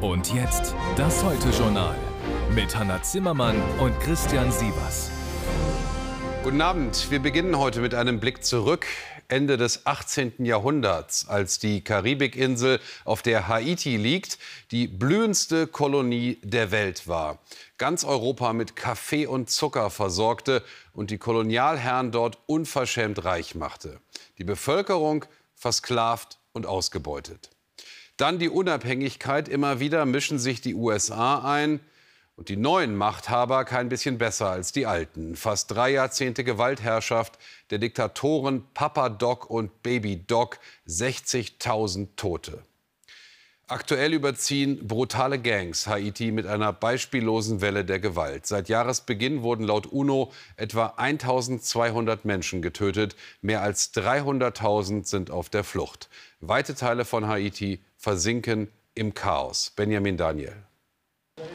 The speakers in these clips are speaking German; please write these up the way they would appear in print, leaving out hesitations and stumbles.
Und jetzt das Heute-Journal mit Hanna Zimmermann und Christian Sievers. Guten Abend. Wir beginnen heute mit einem Blick zurück. Ende des 18. Jahrhunderts, als die Karibikinsel, auf der Haiti liegt, die blühendste Kolonie der Welt war. Ganz Europa mit Kaffee und Zucker versorgte und die Kolonialherren dort unverschämt reich machte. Die Bevölkerung versklavt und ausgebeutet. Dann die Unabhängigkeit. Immer wieder mischen sich die USA ein. Und die neuen Machthaber kein bisschen besser als die alten. Fast 3 Jahrzehnte Gewaltherrschaft der Diktatoren Papa Doc und Baby Doc, 60.000 Tote. Aktuell überziehen brutale Gangs Haiti mit einer beispiellosen Welle der Gewalt. Seit Jahresbeginn wurden laut UNO etwa 1.200 Menschen getötet. Mehr als 300.000 sind auf der Flucht. Weite Teile von Haiti versinken im Chaos. Benjamin Daniel.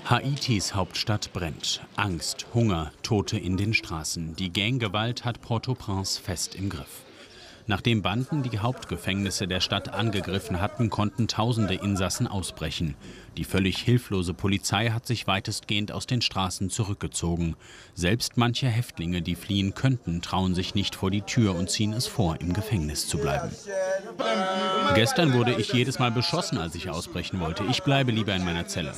Haitis Hauptstadt brennt. Angst, Hunger, Tote in den Straßen. Die Ganggewalt hat Port-au-Prince fest im Griff. Nachdem Banden die Hauptgefängnisse der Stadt angegriffen hatten, konnten tausende Insassen ausbrechen. Die völlig hilflose Polizei hat sich weitestgehend aus den Straßen zurückgezogen. Selbst manche Häftlinge, die fliehen könnten, trauen sich nicht vor die Tür und ziehen es vor, im Gefängnis zu bleiben. Gestern wurde ich jedes Mal beschossen, als ich ausbrechen wollte. Ich bleibe lieber in meiner Zelle.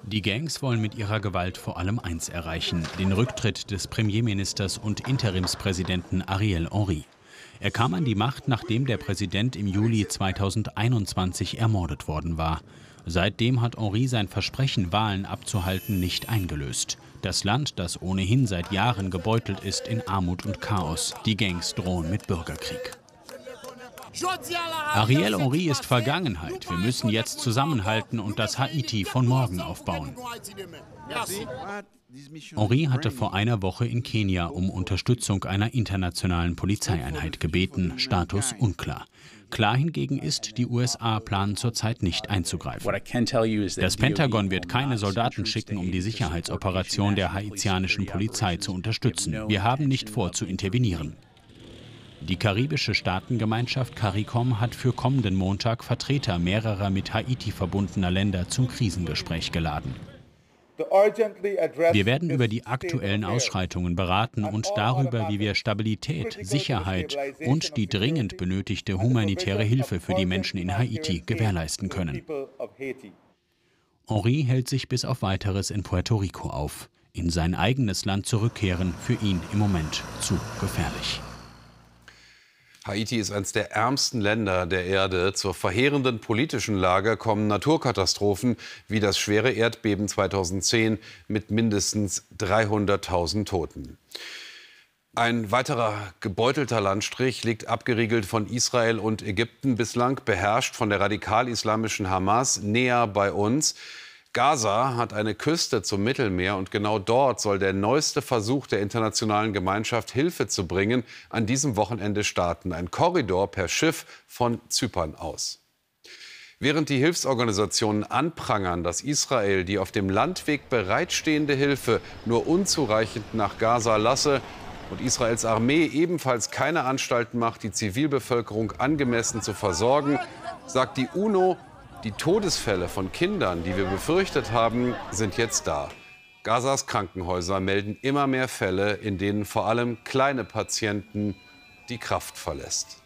Die Gangs wollen mit ihrer Gewalt vor allem eins erreichen: den Rücktritt des Premierministers und Interimspräsidenten Ariel Henry. Er kam an die Macht, nachdem der Präsident im Juli 2021 ermordet worden war. Seitdem hat Henry sein Versprechen, Wahlen abzuhalten, nicht eingelöst. Das Land, das ohnehin seit Jahren gebeutelt ist, in Armut und Chaos. Die Gangs drohen mit Bürgerkrieg. Ariel Henry ist Vergangenheit. Wir müssen jetzt zusammenhalten und das Haiti von morgen aufbauen. Henry hatte vor einer Woche in Kenia um Unterstützung einer internationalen Polizeieinheit gebeten. Status unklar. Klar hingegen ist, die USA planen zurzeit nicht einzugreifen. Das Pentagon wird keine Soldaten schicken, um die Sicherheitsoperation der haitianischen Polizei zu unterstützen. Wir haben nicht vor, zu intervenieren. Die karibische Staatengemeinschaft CARICOM hat für kommenden Montag Vertreter mehrerer mit Haiti verbundener Länder zum Krisengespräch geladen. Wir werden über die aktuellen Ausschreitungen beraten und darüber, wie wir Stabilität, Sicherheit und die dringend benötigte humanitäre Hilfe für die Menschen in Haiti gewährleisten können. Henry hält sich bis auf Weiteres in Puerto Rico auf. In sein eigenes Land zurückkehren, für ihn im Moment zu gefährlich. Haiti ist eines der ärmsten Länder der Erde. Zur verheerenden politischen Lage kommen Naturkatastrophen wie das schwere Erdbeben 2010 mit mindestens 300.000 Toten. Ein weiterer gebeutelter Landstrich liegt abgeriegelt von Israel und Ägypten, bislang beherrscht von der radikal-islamischen Hamas, näher bei uns. Gaza hat eine Küste zum Mittelmeer und genau dort soll der neueste Versuch der internationalen Gemeinschaft, Hilfe zu bringen, an diesem Wochenende starten. Ein Korridor per Schiff von Zypern aus. Während die Hilfsorganisationen anprangern, dass Israel die auf dem Landweg bereitstehende Hilfe nur unzureichend nach Gaza lasse und Israels Armee ebenfalls keine Anstalten macht, die Zivilbevölkerung angemessen zu versorgen, sagt die UNO, die Todesfälle von Kindern, die wir befürchtet haben, sind jetzt da. Gazas Krankenhäuser melden immer mehr Fälle, in denen vor allem kleine Patienten die Kraft verlässt.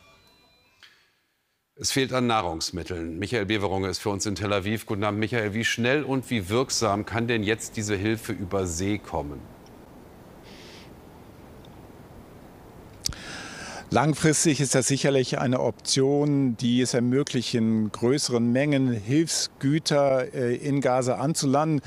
Es fehlt an Nahrungsmitteln. Michael Beverunge ist für uns in Tel Aviv. Guten Abend, Michael. Wie schnell und wie wirksam kann denn jetzt diese Hilfe über See kommen? Langfristig ist das sicherlich eine Option, die es ermöglicht, in größeren Mengen Hilfsgüter in Gaza anzulanden.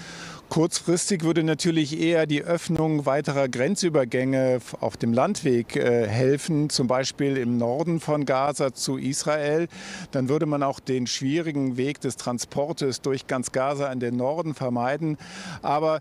Kurzfristig würde natürlich eher die Öffnung weiterer Grenzübergänge auf dem Landweg helfen, zum Beispiel im Norden von Gaza zu Israel. Dann würde man auch den schwierigen Weg des Transportes durch ganz Gaza in den Norden vermeiden. Aber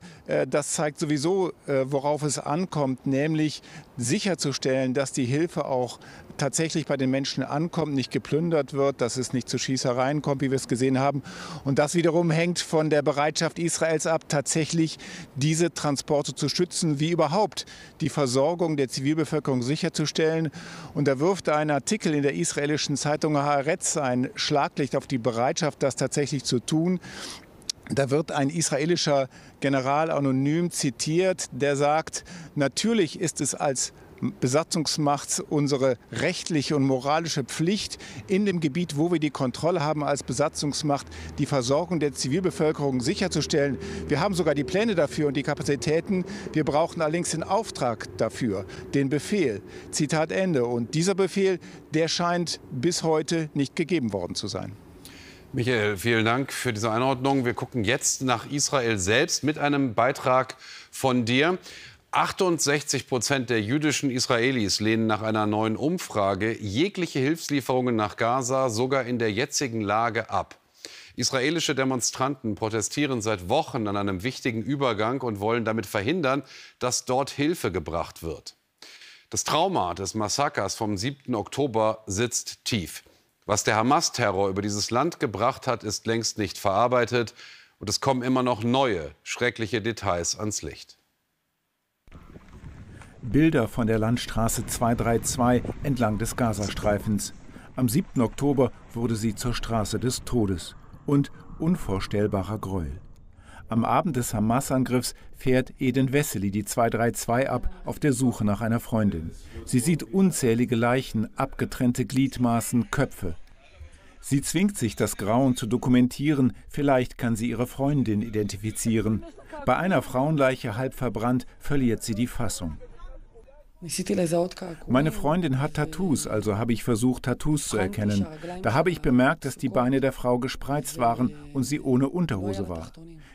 das zeigt sowieso, worauf es ankommt, nämlich sicherzustellen, dass die Hilfe auch tatsächlich bei den Menschen ankommt, nicht geplündert wird, dass es nicht zu Schießereien kommt, wie wir es gesehen haben. Und das wiederum hängt von der Bereitschaft Israels ab, tatsächlich diese Transporte zu schützen, wie überhaupt die Versorgung der Zivilbevölkerung sicherzustellen. Und da wirft ein Artikel in der israelischen Zeitung Haaretz ein Schlaglicht auf die Bereitschaft, das tatsächlich zu tun. Da wird ein israelischer General anonym zitiert, der sagt, natürlich ist es als Besatzungsmacht unsere rechtliche und moralische Pflicht, in dem Gebiet, wo wir die Kontrolle haben als Besatzungsmacht, die Versorgung der Zivilbevölkerung sicherzustellen. Wir haben sogar die Pläne dafür und die Kapazitäten. Wir brauchen allerdings den Auftrag dafür, den Befehl. Zitat Ende. Und dieser Befehl, der scheint bis heute nicht gegeben worden zu sein. Michael, vielen Dank für diese Einordnung. Wir gucken jetzt nach Israel selbst mit einem Beitrag von dir. 68% der jüdischen Israelis lehnen nach einer neuen Umfrage jegliche Hilfslieferungen nach Gaza sogar in der jetzigen Lage ab. Israelische Demonstranten protestieren seit Wochen an einem wichtigen Übergang und wollen damit verhindern, dass dort Hilfe gebracht wird. Das Trauma des Massakers vom 7. Oktober sitzt tief. Was der Hamas-Terror über dieses Land gebracht hat, ist längst nicht verarbeitet. Und es kommen immer noch neue, schreckliche Details ans Licht. Bilder von der Landstraße 232 entlang des Gazastreifens. Am 7. Oktober wurde sie zur Straße des Todes und unvorstellbarer Gräuel. Am Abend des Hamas-Angriffs fährt Eden Wessely die 232 ab auf der Suche nach einer Freundin. Sie sieht unzählige Leichen, abgetrennte Gliedmaßen, Köpfe. Sie zwingt sich, das Grauen zu dokumentieren. Vielleicht kann sie ihre Freundin identifizieren. Bei einer Frauenleiche, halb verbrannt, verliert sie die Fassung. Meine Freundin hat Tattoos, also habe ich versucht, Tattoos zu erkennen. Da habe ich bemerkt, dass die Beine der Frau gespreizt waren und sie ohne Unterhose war.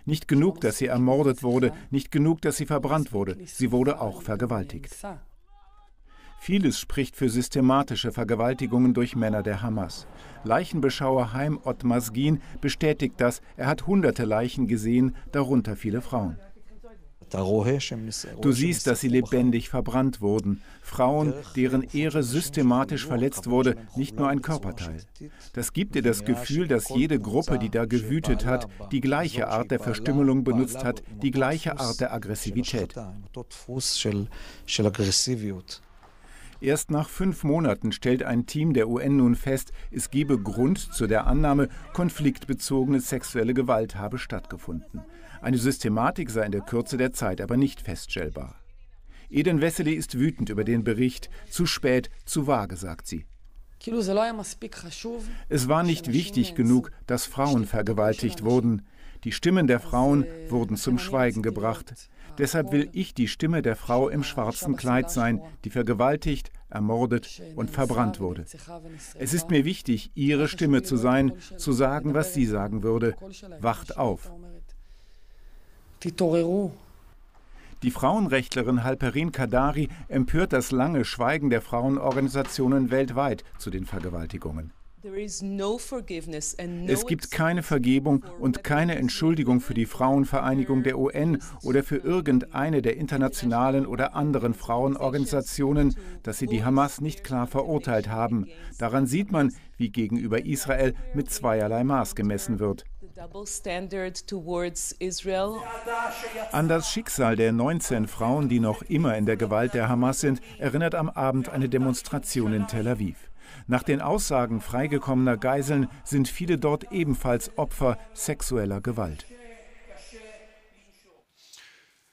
Nicht genug, dass sie ermordet wurde, nicht genug, dass sie verbrannt wurde. Sie wurde auch vergewaltigt. Vieles spricht für systematische Vergewaltigungen durch Männer der Hamas. Leichenbeschauer Haim Othmasgin bestätigt das. Er hat hunderte Leichen gesehen, darunter viele Frauen. Du siehst, dass sie lebendig verbrannt wurden. Frauen, deren Ehre systematisch verletzt wurde, nicht nur ein Körperteil. Das gibt dir das Gefühl, dass jede Gruppe, die da gewütet hat, die gleiche Art der Verstümmelung benutzt hat, die gleiche Art der Aggressivität. Erst nach 5 Monaten stellt ein Team der UN nun fest, es gebe Grund zu der Annahme, konfliktbezogene sexuelle Gewalt habe stattgefunden. Eine Systematik sei in der Kürze der Zeit aber nicht feststellbar. Eden Wessely ist wütend über den Bericht. Zu spät, zu vage, sagt sie. Es war nicht wichtig genug, dass Frauen vergewaltigt wurden. Die Stimmen der Frauen wurden zum Schweigen gebracht. Deshalb will ich die Stimme der Frau im schwarzen Kleid sein, die vergewaltigt, ermordet und verbrannt wurde. Es ist mir wichtig, ihre Stimme zu sein, zu sagen, was sie sagen würde. Wacht auf. Die Frauenrechtlerin Halperin Kadari empört das lange Schweigen der Frauenorganisationen weltweit zu den Vergewaltigungen. Es gibt keine Vergebung und keine Entschuldigung für die Frauenvereinigung der UN oder für irgendeine der internationalen oder anderen Frauenorganisationen, dass sie die Hamas nicht klar verurteilt haben. Daran sieht man, wie gegenüber Israel mit zweierlei Maß gemessen wird. An das Schicksal der 19 Frauen, die noch immer in der Gewalt der Hamas sind, erinnert am Abend eine Demonstration in Tel Aviv. Nach den Aussagen freigekommener Geiseln sind viele dort ebenfalls Opfer sexueller Gewalt.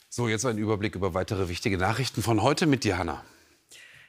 So, jetzt ein Überblick über weitere wichtige Nachrichten von heute mit dir, Hanna.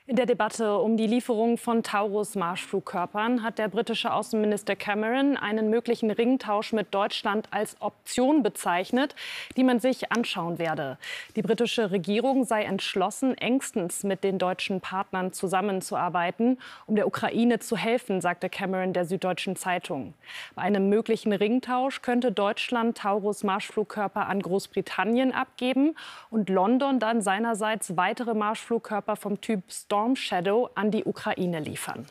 In der Debatte um die Lieferung von Taurus-Marschflugkörpern hat der britische Außenminister Cameron einen möglichen Ringtausch mit Deutschland als Option bezeichnet, die man sich anschauen werde. Die britische Regierung sei entschlossen, engstens mit den deutschen Partnern zusammenzuarbeiten, um der Ukraine zu helfen, sagte Cameron der Süddeutschen Zeitung. Bei einem möglichen Ringtausch könnte Deutschland Taurus-Marschflugkörper an Großbritannien abgeben und London dann seinerseits weitere Marschflugkörper vom Typ Storm Shadow an die Ukraine liefern.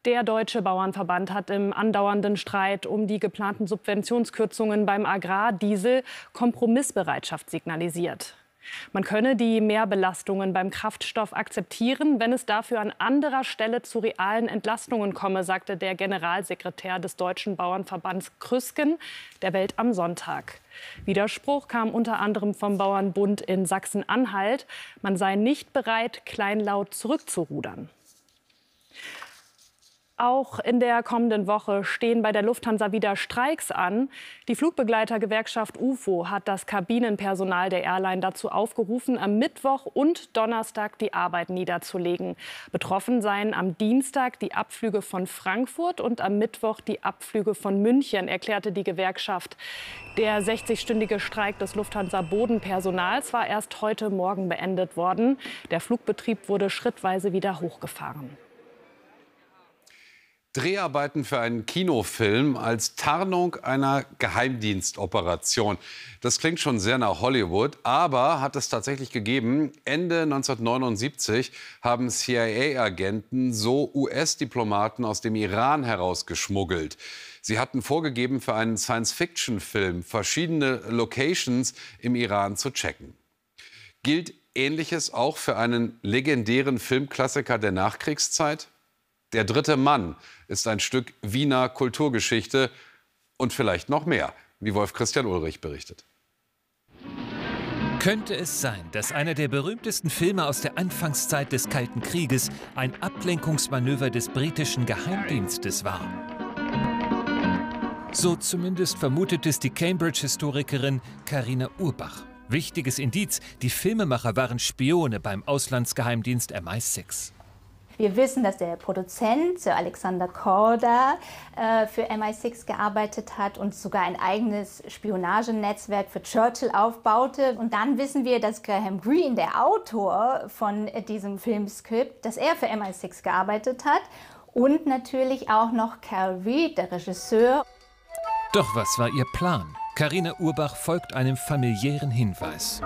Der Deutsche Bauernverband hat im andauernden Streit um die geplanten Subventionskürzungen beim Agrardiesel Kompromissbereitschaft signalisiert. Man könne die Mehrbelastungen beim Kraftstoff akzeptieren, wenn es dafür an anderer Stelle zu realen Entlastungen komme, sagte der Generalsekretär des Deutschen Bauernverbands Krüsken der Welt am Sonntag. Widerspruch kam unter anderem vom Bauernbund in Sachsen-Anhalt. Man sei nicht bereit, kleinlaut zurückzurudern. Auch in der kommenden Woche stehen bei der Lufthansa wieder Streiks an. Die Flugbegleitergewerkschaft UFO hat das Kabinenpersonal der Airline dazu aufgerufen, am Mittwoch und Donnerstag die Arbeit niederzulegen. Betroffen seien am Dienstag die Abflüge von Frankfurt und am Mittwoch die Abflüge von München, erklärte die Gewerkschaft. Der 60-stündige Streik des Lufthansa-Bodenpersonals war erst heute Morgen beendet worden. Der Flugbetrieb wurde schrittweise wieder hochgefahren. Dreharbeiten für einen Kinofilm als Tarnung einer Geheimdienstoperation. Das klingt schon sehr nach Hollywood, aber hat es tatsächlich gegeben. Ende 1979 haben CIA-Agenten so US-Diplomaten aus dem Iran herausgeschmuggelt. Sie hatten vorgegeben, für einen Science-Fiction-Film verschiedene Locations im Iran zu checken. Gilt Ähnliches auch für einen legendären Filmklassiker der Nachkriegszeit? Der dritte Mann ist ein Stück Wiener Kulturgeschichte und vielleicht noch mehr, wie Wolf Christian Ulrich berichtet. Könnte es sein, dass einer der berühmtesten Filme aus der Anfangszeit des Kalten Krieges ein Ablenkungsmanöver des britischen Geheimdienstes war? So zumindest vermutet es die Cambridge-Historikerin Carina Urbach. Wichtiges Indiz, die Filmemacher waren Spione beim Auslandsgeheimdienst MI6. Wir wissen, dass der Produzent, Sir Alexander Korda, für MI6 gearbeitet hat und sogar ein eigenes Spionagenetzwerk für Churchill aufbaute. Und dann wissen wir, dass Graham Greene, der Autor von diesem Filmskript, dass er für MI6 gearbeitet hat. Und natürlich auch noch Carol Reed, der Regisseur. Doch was war ihr Plan? Carina Urbach folgt einem familiären Hinweis.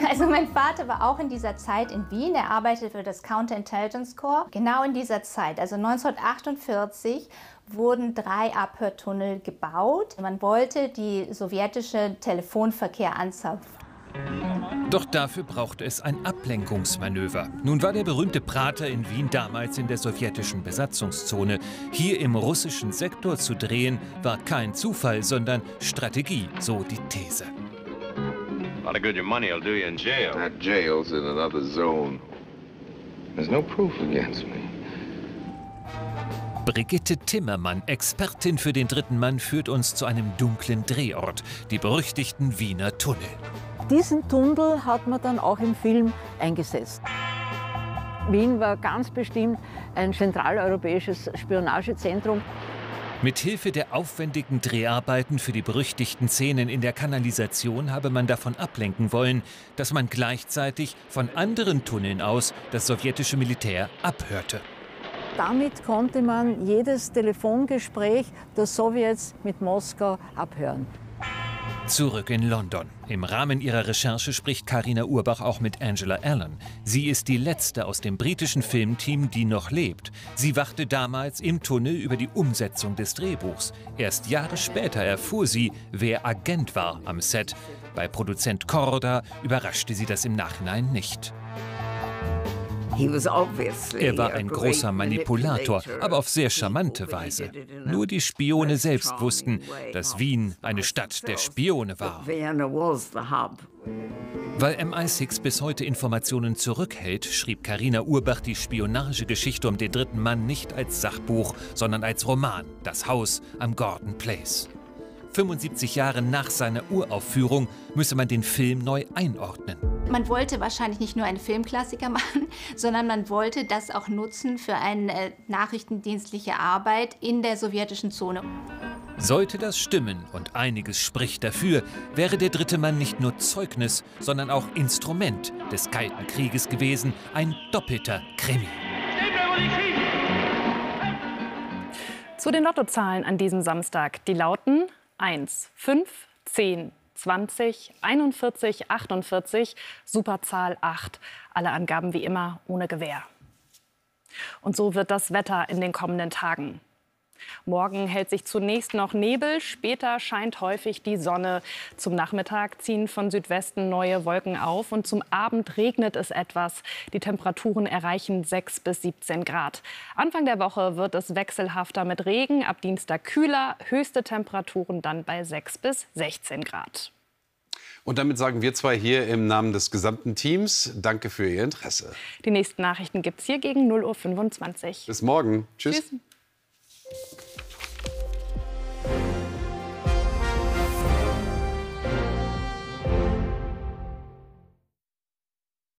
Also mein Vater war auch in dieser Zeit in Wien. Er arbeitete für das Counterintelligence Corps. Genau in dieser Zeit, also 1948, wurden 3 Abhörtunnel gebaut. Man wollte die sowjetische Telefonverkehr anzapfen. Doch dafür brauchte es ein Ablenkungsmanöver. Nun war der berühmte Prater in Wien damals in der sowjetischen Besatzungszone. Hier im russischen Sektor zu drehen, war kein Zufall, sondern Strategie, so die These. A lot of good your money will do you in jail. That jail's in another zone. There's no proof against me. Brigitte Timmermann, Expertin für den dritten Mann, führt uns zu einem dunklen Drehort, die berüchtigten Wiener Tunnel. Diesen Tunnel hat man dann auch im Film eingesetzt. Wien war ganz bestimmt ein zentraleuropäisches Spionagezentrum. Mit Hilfe der aufwendigen Dreharbeiten für die berüchtigten Szenen in der Kanalisation habe man davon ablenken wollen, dass man gleichzeitig von anderen Tunneln aus das sowjetische Militär abhörte. Damit konnte man jedes Telefongespräch der Sowjets mit Moskau abhören. Zurück in London. Im Rahmen ihrer Recherche spricht Carina Urbach auch mit Angela Allen. Sie ist die letzte aus dem britischen Filmteam, die noch lebt. Sie wachte damals im Tunnel über die Umsetzung des Drehbuchs. Erst Jahre später erfuhr sie, wer Agent war am Set. Bei Produzent Korda überraschte sie das im Nachhinein nicht. Er war ein großer Manipulator, aber auf sehr charmante Weise. Nur die Spione selbst wussten, dass Wien eine Stadt der Spione war. Weil MI6 bis heute Informationen zurückhält, schrieb Carina Urbach die Spionagegeschichte um den dritten Mann nicht als Sachbuch, sondern als Roman, Das Haus am Gordon Place. 75 Jahre nach seiner Uraufführung müsse man den Film neu einordnen. Man wollte wahrscheinlich nicht nur einen Filmklassiker machen, sondern man wollte das auch nutzen für eine nachrichtendienstliche Arbeit in der sowjetischen Zone. Sollte das stimmen, und einiges spricht dafür, wäre der dritte Mann nicht nur Zeugnis, sondern auch Instrument des Kalten Krieges gewesen, ein doppelter Krimi. Zu den Lottozahlen an diesem Samstag. Die lauten 1, 5, 10, 20, 41, 48, Superzahl 8. Alle Angaben wie immer ohne Gewähr. Und so wird das Wetter in den kommenden Tagen. Morgen hält sich zunächst noch Nebel, später scheint häufig die Sonne. Zum Nachmittag ziehen von Südwesten neue Wolken auf und zum Abend regnet es etwas. Die Temperaturen erreichen 6 bis 17 Grad. Anfang der Woche wird es wechselhafter mit Regen, ab Dienstag kühler, höchste Temperaturen dann bei 6 bis 16 Grad. Und damit sagen wir zwei hier im Namen des gesamten Teams Danke für Ihr Interesse. Die nächsten Nachrichten gibt es hier gegen 0:25 Uhr. Bis morgen. Tschüss.